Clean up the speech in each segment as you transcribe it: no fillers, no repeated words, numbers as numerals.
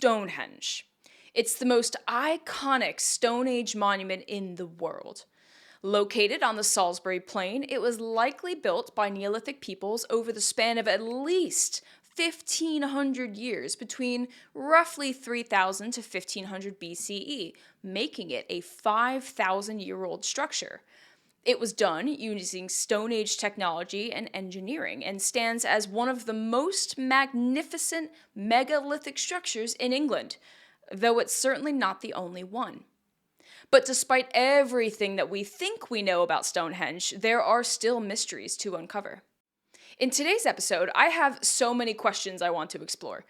Stonehenge. It's the most iconic Stone Age monument in the world. Located on the Salisbury Plain, it was likely built by Neolithic peoples over the span of at least 1,500 years, between roughly 3,000 to 1,500 BCE, making it a 5,000-year-old structure. It was done using Stone Age technology and engineering, and stands as one of the most magnificent megalithic structures in England, though it's certainly not the only one. But despite everything that we think we know about Stonehenge, there are still mysteries to uncover. In today's episode, I have so many questions I want to explore.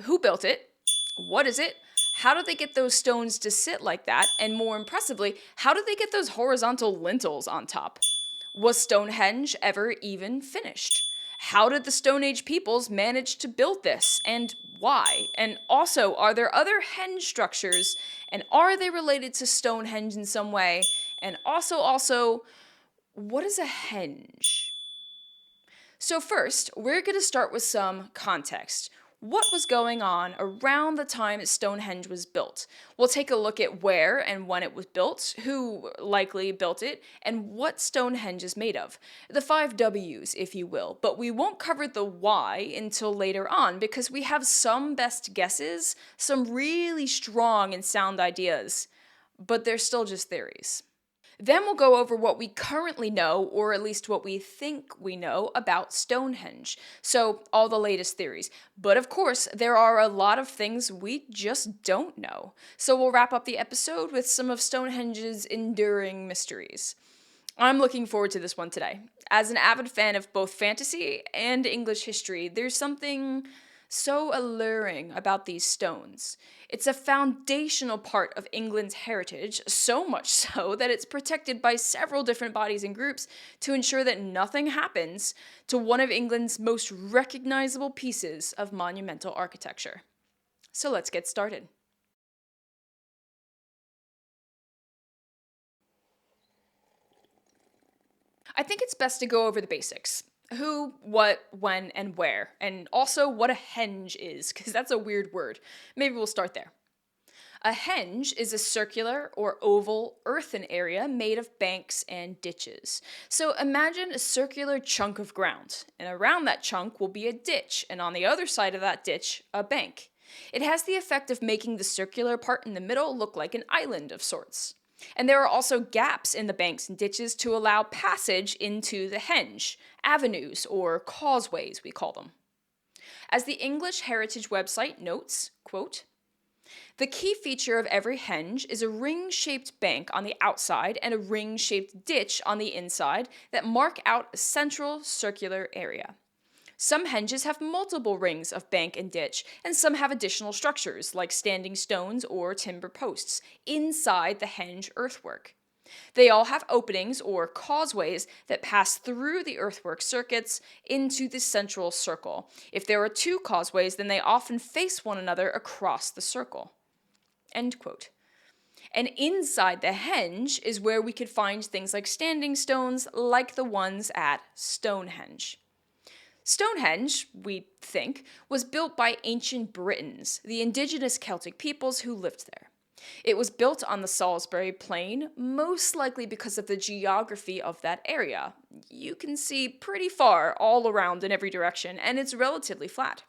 Who built it? What is it? How did they get those stones to sit like that? And more impressively, how did they get those horizontal lintels on top? Was Stonehenge ever even finished? How did the Stone Age peoples manage to build this, and why? And also, are there other henge structures, and are they related to Stonehenge in some way? And also, what is a henge? So first, we're going to start with some context. What was going on around the time Stonehenge was built? We'll take a look at where and when it was built, who likely built it, and what Stonehenge is made of. The 5 W's, if you will, but we won't cover the why until later on because we have some best guesses, some really strong and sound ideas, but they're still just theories. Then we'll go over what we currently know, or at least what we think we know, about Stonehenge. So, all the latest theories. But of course, there are a lot of things we just don't know. So we'll wrap up the episode with some of Stonehenge's enduring mysteries. I'm looking forward to this one today. As an avid fan of both fantasy and English history, there's something so alluring about these stones. It's a foundational part of England's heritage, so much so that it's protected by several different bodies and groups to ensure that nothing happens to one of England's most recognizable pieces of monumental architecture. So let's get started. I think it's best to go over the basics. Who, what, when, and where, and also what a henge is, because that's a weird word. Maybe we'll start there. A henge is a circular or oval earthen area made of banks and ditches. So imagine a circular chunk of ground, and around that chunk will be a ditch, and on the other side of that ditch, a bank. It has the effect of making the circular part in the middle look like an island of sorts. And there are also gaps in the banks and ditches to allow passage into the henge, avenues or causeways we call them. As the English Heritage website notes, quote, "The key feature of every henge is a ring-shaped bank on the outside and a ring-shaped ditch on the inside that mark out a central circular area. Some henges have multiple rings of bank and ditch, and some have additional structures, like standing stones or timber posts, inside the henge earthwork. They all have openings or causeways that pass through the earthwork circuits into the central circle. If there are 2 causeways, then they often face one another across the circle." End quote. And inside the henge is where we could find things like standing stones, like the ones at Stonehenge. Stonehenge, we think, was built by ancient Britons, the indigenous Celtic peoples who lived there. It was built on the Salisbury Plain, most likely because of the geography of that area. You can see pretty far all around in every direction, and it's relatively flat.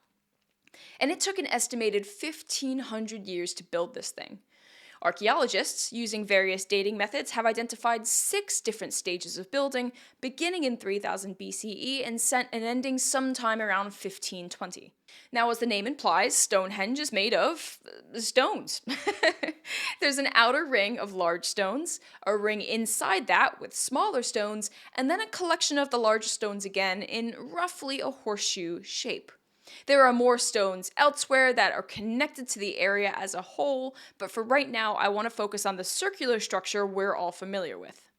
And it took an estimated 1,500 years to build this thing. Archaeologists, using various dating methods, have identified 6 different stages of building, beginning in 3000 BCE and ending sometime around 1520. Now, as the name implies, Stonehenge is made of stones. There's an outer ring of large stones, a ring inside that with smaller stones, and then a collection of the larger stones again in roughly a horseshoe shape. There are more stones elsewhere that are connected to the area as a whole, but for right now, I want to focus on the circular structure we're all familiar with.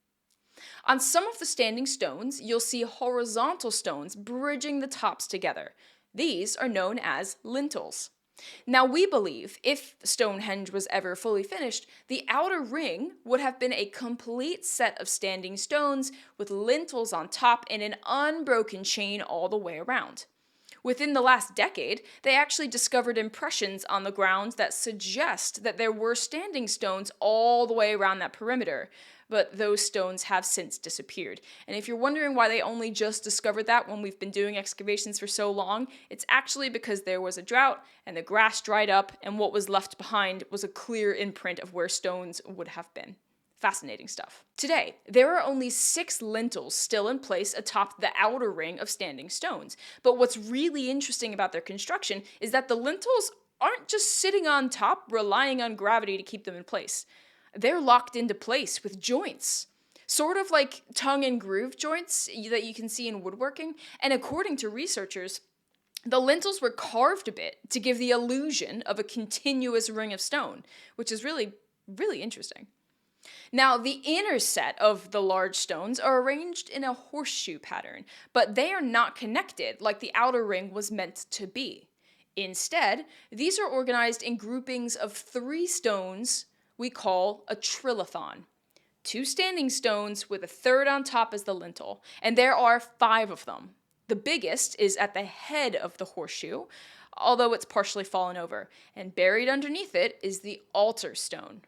On some of the standing stones, you'll see horizontal stones bridging the tops together. These are known as lintels. Now, we believe if Stonehenge was ever fully finished, the outer ring would have been a complete set of standing stones with lintels on top and an unbroken chain all the way around. Within the last decade, they actually discovered impressions on the ground that suggest that there were standing stones all the way around that perimeter, but those stones have since disappeared. And if you're wondering why they only just discovered that when we've been doing excavations for so long, it's actually because there was a drought and the grass dried up, and what was left behind was a clear imprint of where stones would have been. Fascinating stuff. Today, there are only 6 lintels still in place atop the outer ring of standing stones. But what's really interesting about their construction is that the lintels aren't just sitting on top, relying on gravity to keep them in place. They're locked into place with joints. Sort of like tongue and groove joints that you can see in woodworking. And according to researchers, the lintels were carved a bit to give the illusion of a continuous ring of stone, which is really, really interesting. Now, the inner set of the large stones are arranged in a horseshoe pattern, but they are not connected like the outer ring was meant to be. Instead, these are organized in groupings of 3 stones we call a trilithon. 2 standing stones with a third on top as the lintel, and there are 5 of them. The biggest is at the head of the horseshoe, although it's partially fallen over, and buried underneath it is the altar stone.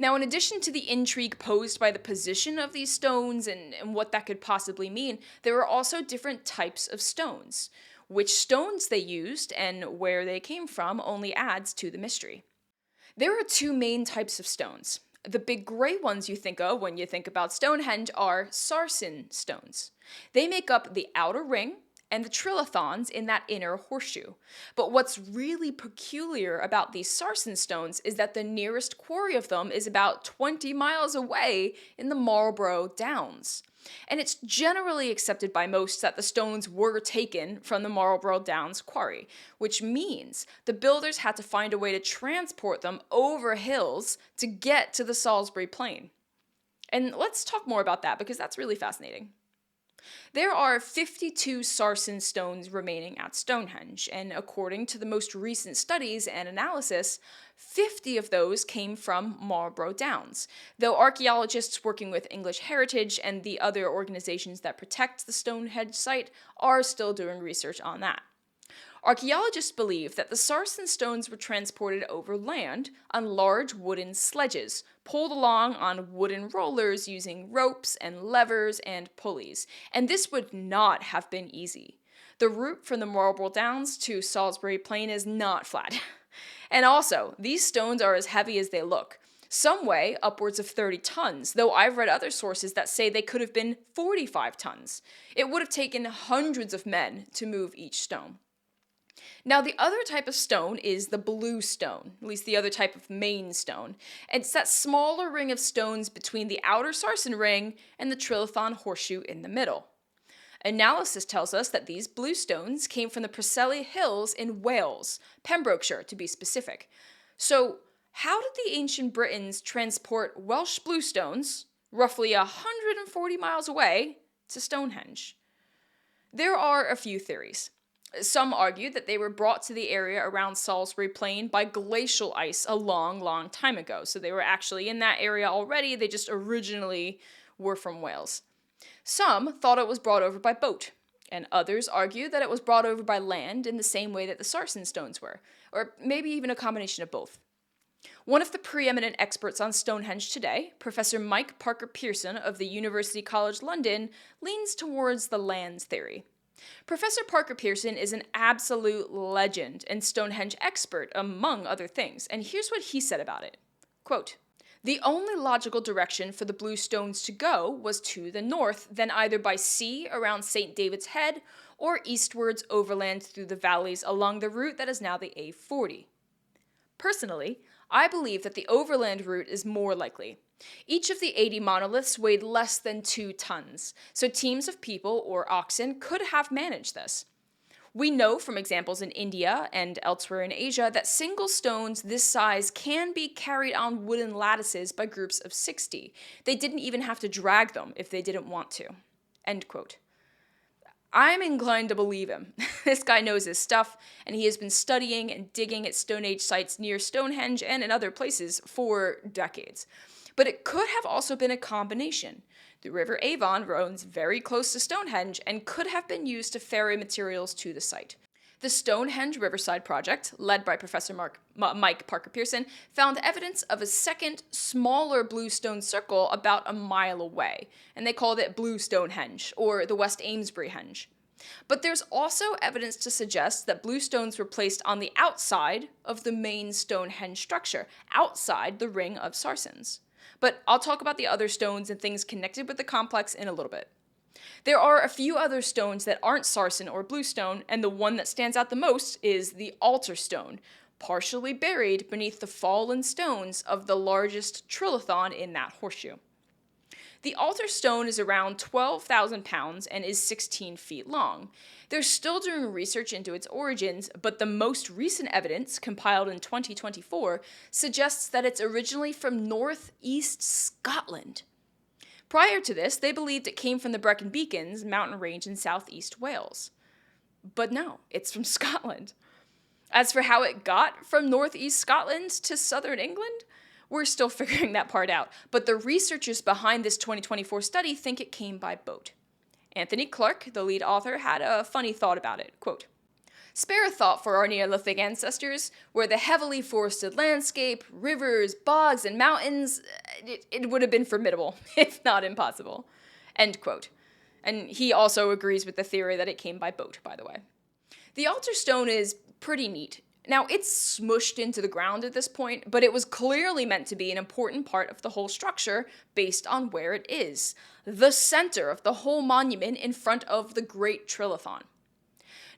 Now, in addition to the intrigue posed by the position of these stones and what that could possibly mean, there are also different types of stones. Which stones they used and where they came from only adds to the mystery. There are 2 main types of stones. The big gray ones you think of when you think about Stonehenge are Sarsen stones. They make up the outer ring and the trilithons in that inner horseshoe. But what's really peculiar about these Sarsen stones is that the nearest quarry of them is about 20 miles away in the Marlborough Downs. And it's generally accepted by most that the stones were taken from the Marlborough Downs quarry, which means the builders had to find a way to transport them over hills to get to the Salisbury Plain. And let's talk more about that because that's really fascinating. There are 52 Sarsen stones remaining at Stonehenge, and according to the most recent studies and analysis, 50 of those came from Marlborough Downs, though archaeologists working with English Heritage and the other organizations that protect the Stonehenge site are still doing research on that. Archaeologists believe that the Sarsen stones were transported over land on large wooden sledges, pulled along on wooden rollers using ropes and levers and pulleys, and this would not have been easy. The route from the Marlborough Downs to Salisbury Plain is not flat. And also, these stones are as heavy as they look. Some weigh upwards of 30 tons, though I've read other sources that say they could have been 45 tons. It would have taken hundreds of men to move each stone. Now, the other type of stone is the blue stone, at least the other type of main stone. And it's that smaller ring of stones between the outer Sarsen ring and the trilithon horseshoe in the middle. Analysis tells us that these blue stones came from the Preseli Hills in Wales, Pembrokeshire to be specific. So, how did the ancient Britons transport Welsh blue stones, roughly 140 miles away, to Stonehenge? There are a few theories. Some argue that they were brought to the area around Salisbury Plain by glacial ice a long, long time ago. So they were actually in that area already, they just originally were from Wales. Some thought it was brought over by boat, and others argue that it was brought over by land in the same way that the Sarsen stones were, or maybe even a combination of both. One of the preeminent experts on Stonehenge today, Professor Mike Parker Pearson of the University College London, leans towards the lands theory. Professor Parker Pearson is an absolute legend and Stonehenge expert, among other things, and here's what he said about it. Quote, "The only logical direction for the blue stones to go was to the north, then either by sea around St. David's Head or eastwards overland through the valleys along the route that is now the A40. Personally, I believe that the overland route is more likely. Each of the 80 monoliths weighed less than 2 tons, so teams of people or oxen could have managed this. We know from examples in India and elsewhere in Asia that single stones this size can be carried on wooden lattices by groups of 60. They didn't even have to drag them if they didn't want to." End quote. I'm inclined to believe him. This guy knows his stuff, and he has been studying and digging at Stone Age sites near Stonehenge and in other places for decades. But it could have also been a combination. The River Avon runs very close to Stonehenge and could have been used to ferry materials to the site. The Stonehenge Riverside project, led by Professor Mike Parker Pearson, found evidence of a second, smaller blue stone circle about a mile away, and they called it Blue Stonehenge, or the West Amesbury Henge. But there's also evidence to suggest that blue stones were placed on the outside of the main Stonehenge structure, outside the ring of Sarsens. But I'll talk about the other stones and things connected with the complex in a little bit. There are a few other stones that aren't Sarsen or bluestone, and the one that stands out the most is the altar stone, partially buried beneath the fallen stones of the largest trilithon in that horseshoe. The altar stone is around 12,000 pounds and is 16 feet long. They're still doing research into its origins, but the most recent evidence, compiled in 2024, suggests that it's originally from northeast Scotland. Prior to this, they believed it came from the Brecon Beacons mountain range in southeast Wales. But no, it's from Scotland. As for how it got from northeast Scotland to southern England, we're still figuring that part out, but the researchers behind this 2024 study think it came by boat. Anthony Clark, the lead author, had a funny thought about it. Quote, "Spare a thought for our Neolithic ancestors, where the heavily forested landscape, rivers, bogs, and mountains, it would have been formidable, if not impossible." End quote. And he also agrees with the theory that it came by boat, by the way. The altar stone is pretty neat. Now, it's smushed into the ground at this point, but it was clearly meant to be an important part of the whole structure based on where it is, the center of the whole monument in front of the Great Trilithon.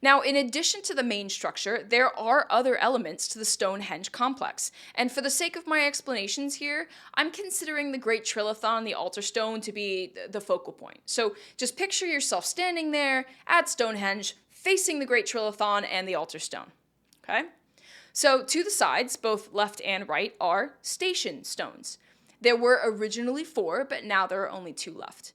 Now, in addition to the main structure, there are other elements to the Stonehenge complex, and for the sake of my explanations here, I'm considering the Great Trilithon, the altar stone, to be the focal point. So just picture yourself standing there at Stonehenge, facing the Great Trilithon and the altar stone. Okay? So to the sides, both left and right, are station stones. There were originally 4, but now there are only 2 left.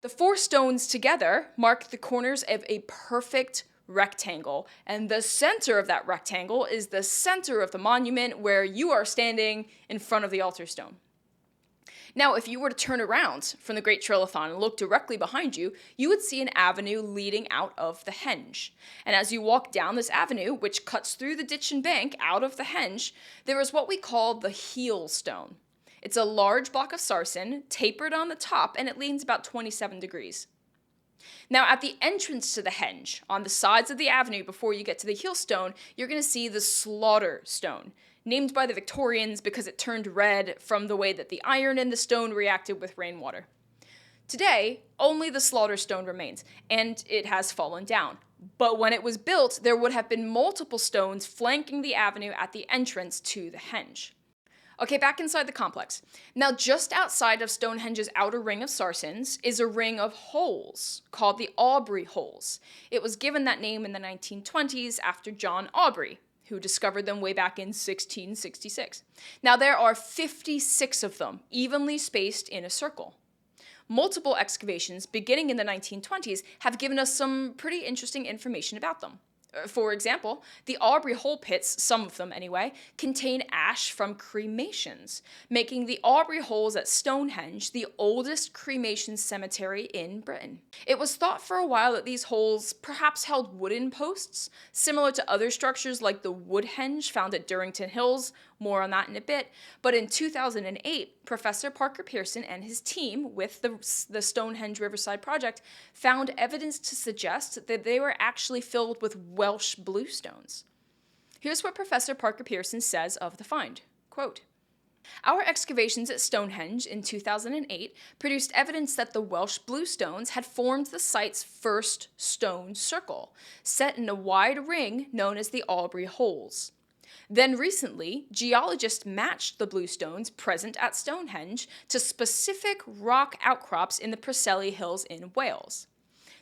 The 4 stones together mark the corners of a perfect rectangle, and the center of that rectangle is the center of the monument where you are standing in front of the altar stone. Now, if you were to turn around from the Great Trilithon and look directly behind you, you would see an avenue leading out of the Henge. And as you walk down this avenue, which cuts through the ditch and bank out of the Henge, there is what we call the heel stone. It's a large block of sarsen, tapered on the top, and it leans about 27 degrees. Now, at the entrance to the Henge, on the sides of the avenue before you get to the heel stone, you're going to see the slaughter stone, named by the Victorians because it turned red from the way that the iron in the stone reacted with rainwater. Today, only the slaughter stone remains, and it has fallen down. But when it was built, there would have been multiple stones flanking the avenue at the entrance to the Henge. Okay, back inside the complex. Now, just outside of Stonehenge's outer ring of Sarsens is a ring of holes called the Aubrey Holes. It was given that name in the 1920s after John Aubrey, who discovered them way back in 1666. Now, there are 56 of them, evenly spaced in a circle. Multiple excavations beginning in the 1920s have given us some pretty interesting information about them. For example, the Aubrey Hole pits, some of them anyway, contain ash from cremations, making the Aubrey Holes at Stonehenge the oldest cremation cemetery in Britain. It was thought for a while that these holes perhaps held wooden posts, similar to other structures like the Woodhenge found at Durrington Hills, more on that in a bit, but in 2008, Professor Parker Pearson and his team with the Stonehenge Riverside project found evidence to suggest that they were actually filled with Welsh bluestones. Here's what Professor Parker Pearson says of the find. Quote, "Our excavations at Stonehenge in 2008 produced evidence that the Welsh bluestones had formed the site's first stone circle, set in a wide ring known as the Aubrey Holes. Then recently, geologists matched the bluestones present at Stonehenge to specific rock outcrops in the Preseli Hills in Wales.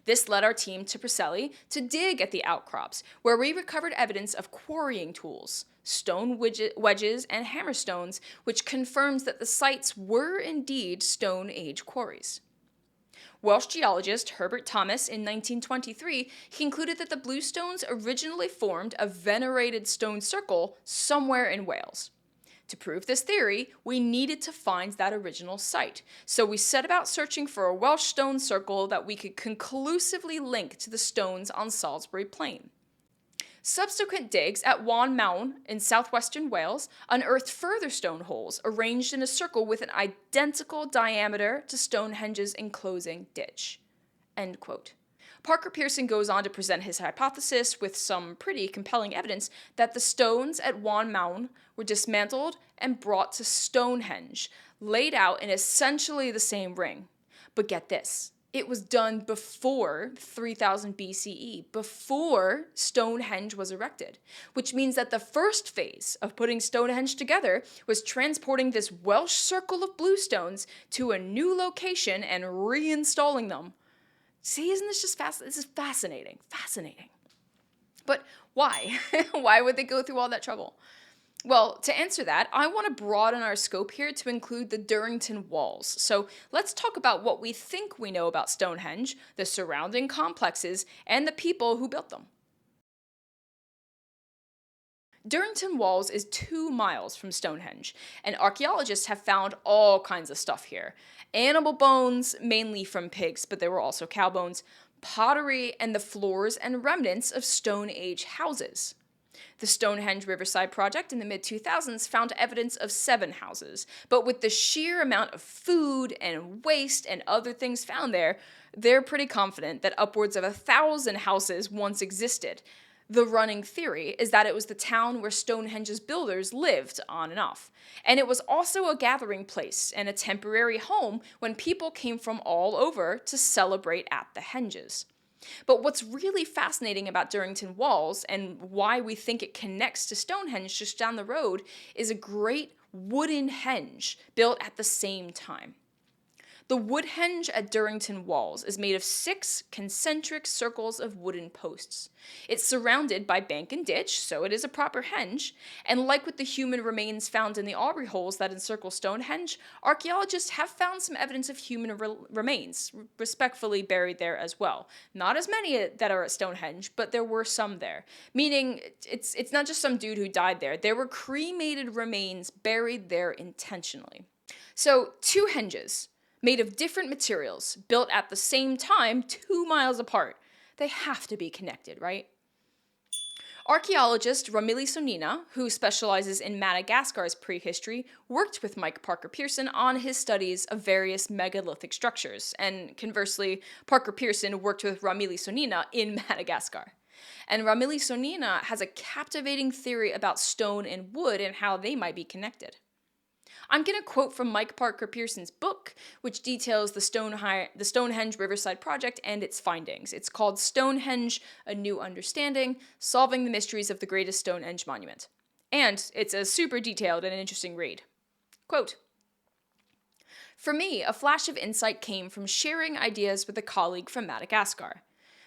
This led our team to Preseli to dig at the outcrops, where we recovered evidence of quarrying tools, stone wedges, and hammerstones, which confirms that the sites were indeed Stone Age quarries. Welsh geologist Herbert Thomas in 1923 concluded that the bluestones originally formed a venerated stone circle somewhere in Wales. To prove this theory, we needed to find that original site. So we set about searching for a Welsh stone circle that we could conclusively link to the stones on Salisbury Plain. Subsequent digs at Wan Mawn in southwestern Wales unearthed further stone holes arranged in a circle with an identical diameter to Stonehenge's enclosing ditch. End quote. Parker Pearson goes on to present his hypothesis with some pretty compelling evidence that the stones at Wan Mawn were dismantled and brought to Stonehenge, laid out in essentially the same ring. But get this, it was done before 3000 BCE, before Stonehenge was erected, which means that the first phase of putting Stonehenge together was transporting this Welsh circle of bluestones to a new location and reinstalling them. See, isn't this just this is fascinating, fascinating. But why? Why would they go through all that trouble? Well, to answer that, I want to broaden our scope here to include the Durrington Walls. So let's talk about what we think we know about Stonehenge, the surrounding complexes, and the people who built them. Durrington Walls is 2 miles from Stonehenge, and archaeologists have found all kinds of stuff here. Animal bones, mainly from pigs, but there were also cow bones, pottery, and the floors and remnants of Stone Age houses. The Stonehenge Riverside project in the mid-2000s found evidence of 7 houses, but with the sheer amount of food and waste and other things found there, they're pretty confident that upwards of 1,000 houses once existed. The running theory is that it was the town where Stonehenge's builders lived on and off. And it was also a gathering place and a temporary home when people came from all over to celebrate at the Henges. But what's really fascinating about Durrington Walls and why we think it connects to Stonehenge just down the road is a great wooden henge built at the same time. The wood henge at Durrington Walls is made of 6 concentric circles of wooden posts. It's surrounded by bank and ditch, so it is a proper henge, and like with the human remains found in the Aubrey Holes that encircle Stonehenge, archaeologists have found some evidence of human remains, respectfully buried there as well. Not as many that are at Stonehenge, but there were some there, meaning it's not just some dude who died there. There were cremated remains buried there intentionally. So 2 henges, made of different materials, built at the same time, 2 miles apart. They have to be connected, right? Archaeologist Ramili Sonina, who specializes in Madagascar's prehistory, worked with Mike Parker Pearson on his studies of various megalithic structures, and conversely, Parker Pearson worked with Ramili Sonina in Madagascar. And Ramili Sonina has a captivating theory about stone and wood and how they might be connected. I'm going to quote from Mike Parker Pearson's book, which details the Stonehenge Riverside project and its findings. It's called Stonehenge, A New Understanding, Solving the Mysteries of the Greatest Stonehenge Monument. And it's a super detailed and interesting read. Quote, "For me, a flash of insight came from sharing ideas with a colleague from Madagascar.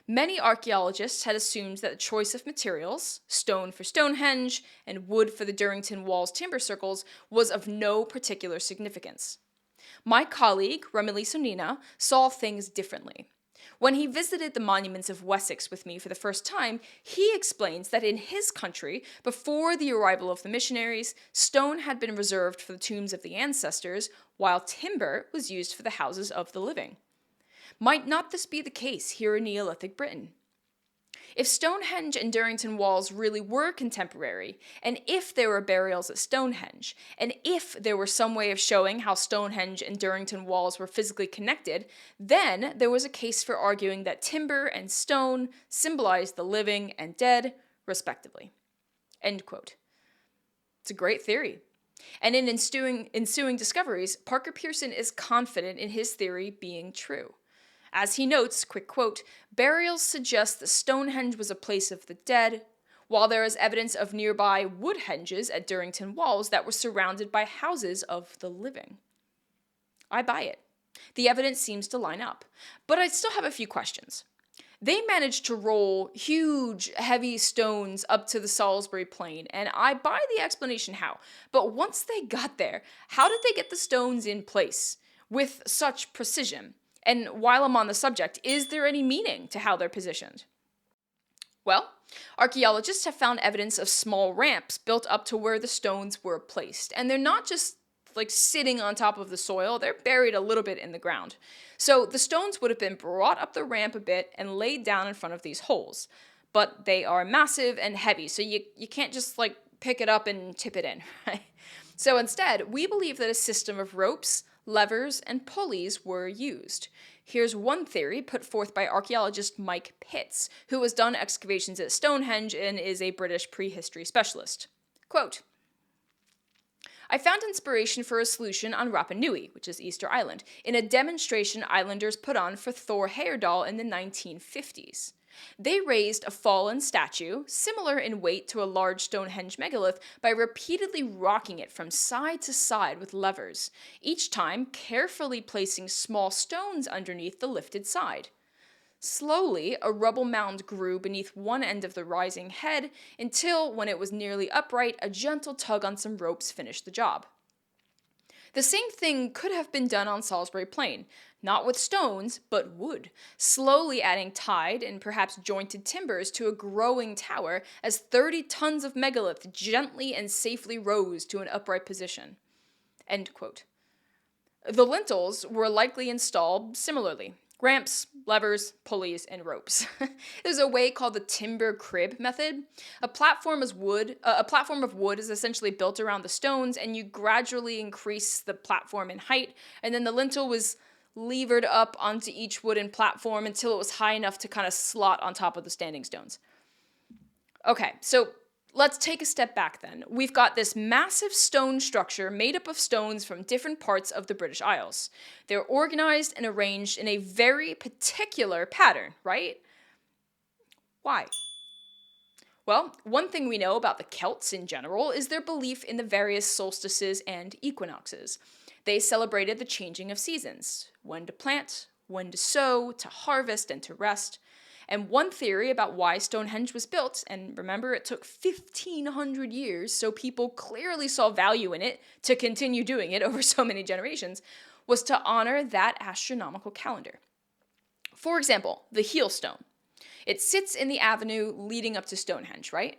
Many archaeologists had assumed that the choice of materials, stone for Stonehenge and wood for the Durrington Walls timber circles, was of no particular significance. My colleague, Ramili Sonina, saw things differently. When he visited the monuments of Wessex with me for the first time, he explains that in his country, before the arrival of the missionaries, stone had been reserved for the tombs of the ancestors, while timber was used for the houses of the living. Might not this be the case here in Neolithic Britain? If Stonehenge and Durrington Walls really were contemporary, and if there were burials at Stonehenge, and if there were some way of showing how Stonehenge and Durrington Walls were physically connected, then there was a case for arguing that timber and stone symbolized the living and dead, respectively." End quote. It's a great theory. And in ensuing discoveries, Parker Pearson is confident in his theory being true. As he notes, quick quote, "Burials suggest that Stonehenge was a place of the dead, while there is evidence of nearby wood henges at Durrington Walls that were surrounded by houses of the living." I buy it. The evidence seems to line up. But I still have a few questions. They managed to roll huge, heavy stones up to the Salisbury Plain, and I buy the explanation how. But once they got there, how did they get the stones in place with such precision? And while I'm on the subject, is there any meaning to how they're positioned? Well, archaeologists have found evidence of small ramps built up to where the stones were placed, and they're not just like sitting on top of the soil, they're buried a little bit in the ground. So the stones would have been brought up the ramp a bit and laid down in front of these holes. But they are massive and heavy, so you can't just like pick it up and tip it in, right? So instead, we believe that a system of ropes, levers, and pulleys were used. Here's one theory put forth by archaeologist Mike Pitts, who has done excavations at Stonehenge and is a British prehistory specialist. Quote, I found inspiration for a solution on Rapa Nui, which is Easter Island, in a demonstration islanders put on for Thor Heyerdahl in the 1950s. They raised a fallen statue, similar in weight to a large Stonehenge megalith, by repeatedly rocking it from side to side with levers, each time carefully placing small stones underneath the lifted side. Slowly, a rubble mound grew beneath one end of the rising head until, when it was nearly upright, a gentle tug on some ropes finished the job. The same thing could have been done on Salisbury Plain, not with stones, but wood, slowly adding tied and perhaps jointed timbers to a growing tower as 30 tons of megalith gently and safely rose to an upright position. End quote. The lintels were likely installed similarly. Ramps, levers, pulleys, and ropes. There's a way called the timber crib method. A platform of wood is essentially built around the stones, and you gradually increase the platform in height, and then the lintel was levered up onto each wooden platform until it was high enough to kind of slot on top of the standing stones. Okay, so let's take a step back then. We've got this massive stone structure made up of stones from different parts of the British Isles. They're organized and arranged in a very particular pattern, right? Why? Well, one thing we know about the Celts in general is their belief in the various solstices and equinoxes. They celebrated the changing of seasons, when to plant, when to sow, to harvest, and to rest. And one theory about why Stonehenge was built, and remember it took 1,500 years, so people clearly saw value in it to continue doing it over so many generations, was to honor that astronomical calendar. For example, the heel stone. It sits in the avenue leading up to Stonehenge, right?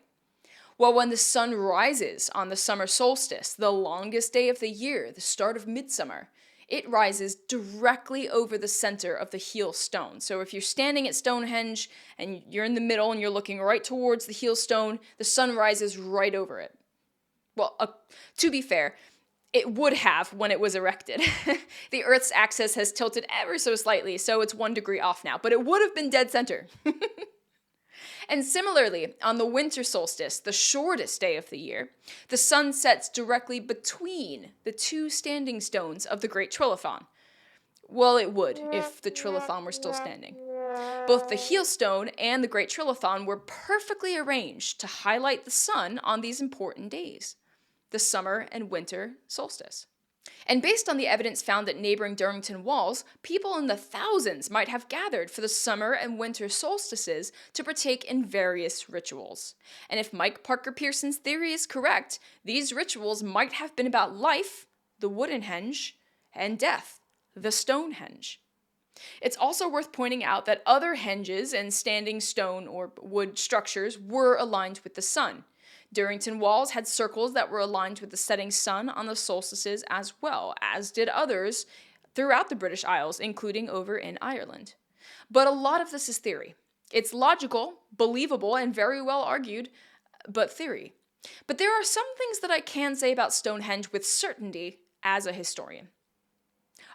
Well, when the sun rises on the summer solstice, the longest day of the year, the start of midsummer, it rises directly over the center of the heel stone. So if you're standing at Stonehenge and you're in the middle and you're looking right towards the heel stone, the sun rises right over it. Well, to be fair, it would have when it was erected. The Earth's axis has tilted ever so slightly, so it's 1 degree off now, but it would have been dead center. And similarly, on the winter solstice, the shortest day of the year, the sun sets directly between the two standing stones of the Great Trilithon. Well, it would, if the Trilithon were still standing. Both the heel stone and the Great Trilithon were perfectly arranged to highlight the sun on these important days, the summer and winter solstice. And based on the evidence found at neighboring Durrington Walls, people in the thousands might have gathered for the summer and winter solstices to partake in various rituals. And if Mike Parker Pearson's theory is correct, these rituals might have been about life, the wooden henge, and death, the Stonehenge. It's also worth pointing out that other henges and standing stone or wood structures were aligned with the sun. Durrington Walls had circles that were aligned with the setting sun on the solstices as well, as did others throughout the British Isles, including over in Ireland. But a lot of this is theory. It's logical, believable, and very well argued, but theory. But there are some things that I can say about Stonehenge with certainty as a historian.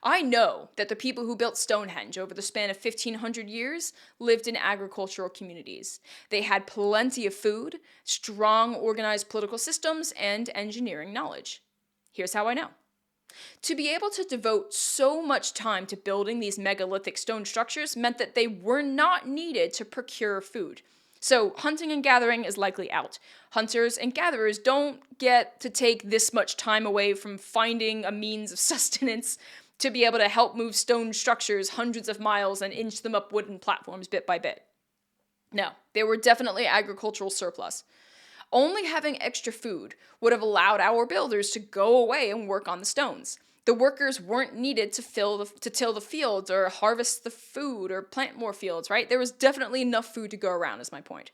I know that the people who built Stonehenge over the span of 1,500 years lived in agricultural communities. They had plenty of food, strong organized political systems, and engineering knowledge. Here's how I know. To be able to devote so much time to building these megalithic stone structures meant that they were not needed to procure food. So hunting and gathering is likely out. Hunters and gatherers don't get to take this much time away from finding a means of sustenance to be able to help move stone structures hundreds of miles and inch them up wooden platforms bit by bit. No, they were definitely agricultural surplus. Only having extra food would have allowed our builders to go away and work on the stones. The workers weren't needed to till the fields or harvest the food or plant more fields, right? There was definitely enough food to go around, is my point.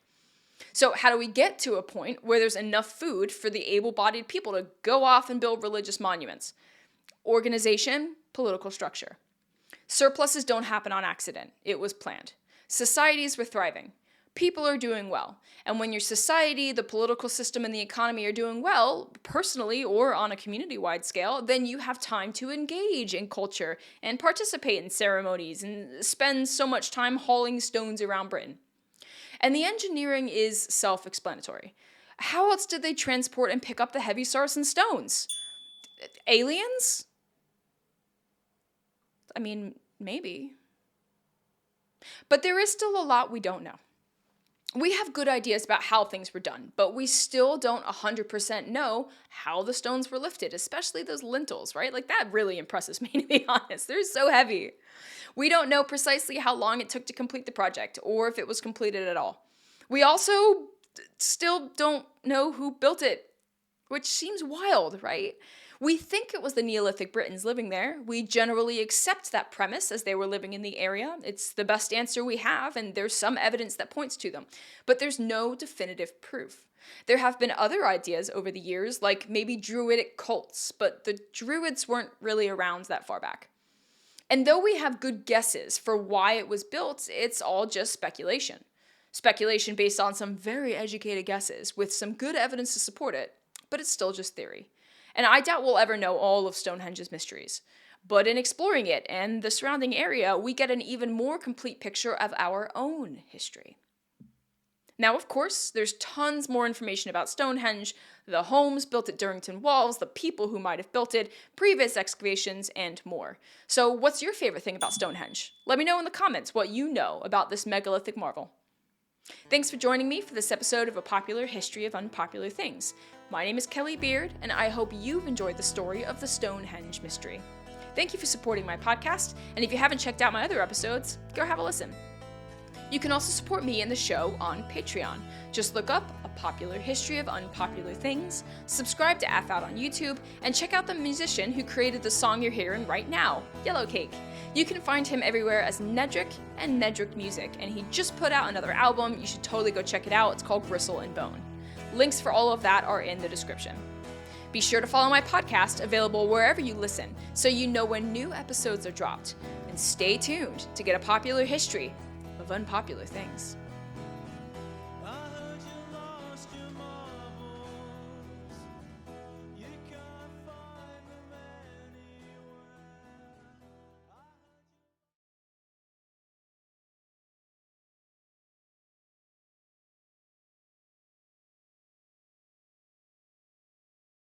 So how do we get to a point where there's enough food for the able-bodied people to go off and build religious monuments? Organization, political structure. Surpluses don't happen on accident. It was planned. Societies were thriving. People are doing well. And when your society, the political system, and the economy are doing well, personally or on a community-wide scale, then you have time to engage in culture and participate in ceremonies and spend so much time hauling stones around Britain. And the engineering is self-explanatory. How else did they transport and pick up the heavy Sarsen stones? Aliens? I mean, maybe. But there is still a lot we don't know. We have good ideas about how things were done, but we still don't 100% know how the stones were lifted, especially those lintels, right? Like, that really impresses me, to be honest. They're so heavy. We don't know precisely how long it took to complete the project, or if it was completed at all. We also still don't know who built it, which seems wild, right? We think it was the Neolithic Britons living there. We generally accept that premise as they were living in the area. It's the best answer we have, and there's some evidence that points to them. But there's no definitive proof. There have been other ideas over the years, like maybe druidic cults, but the druids weren't really around that far back. And though we have good guesses for why it was built, it's all just speculation. Speculation based on some very educated guesses with some good evidence to support it, but it's still just theory. And I doubt we'll ever know all of Stonehenge's mysteries. But in exploring it and the surrounding area, we get an even more complete picture of our own history. Now, of course, there's tons more information about Stonehenge, the homes built at Durrington Walls, the people who might have built it, previous excavations, and more. So what's your favorite thing about Stonehenge? Let me know in the comments what you know about this megalithic marvel. Thanks for joining me for this episode of A Popular History of Unpopular Things. My name is Kelly Beard, and I hope you've enjoyed the story of the Stonehenge mystery. Thank you for supporting my podcast, and if you haven't checked out my other episodes, go have a listen. You can also support me and the show on Patreon. Just look up A Popular History of Unpopular Things, subscribe to AF Out on YouTube, and check out the musician who created the song you're hearing right now, Yellowcake. You can find him everywhere as Nedrick and Nedrick Music, and he just put out another album. You should totally go check it out. It's called Gristle and Bone. Links for all of that are in the description. Be sure to follow my podcast, available wherever you listen, so you know when new episodes are dropped. And stay tuned to get a popular history of unpopular things.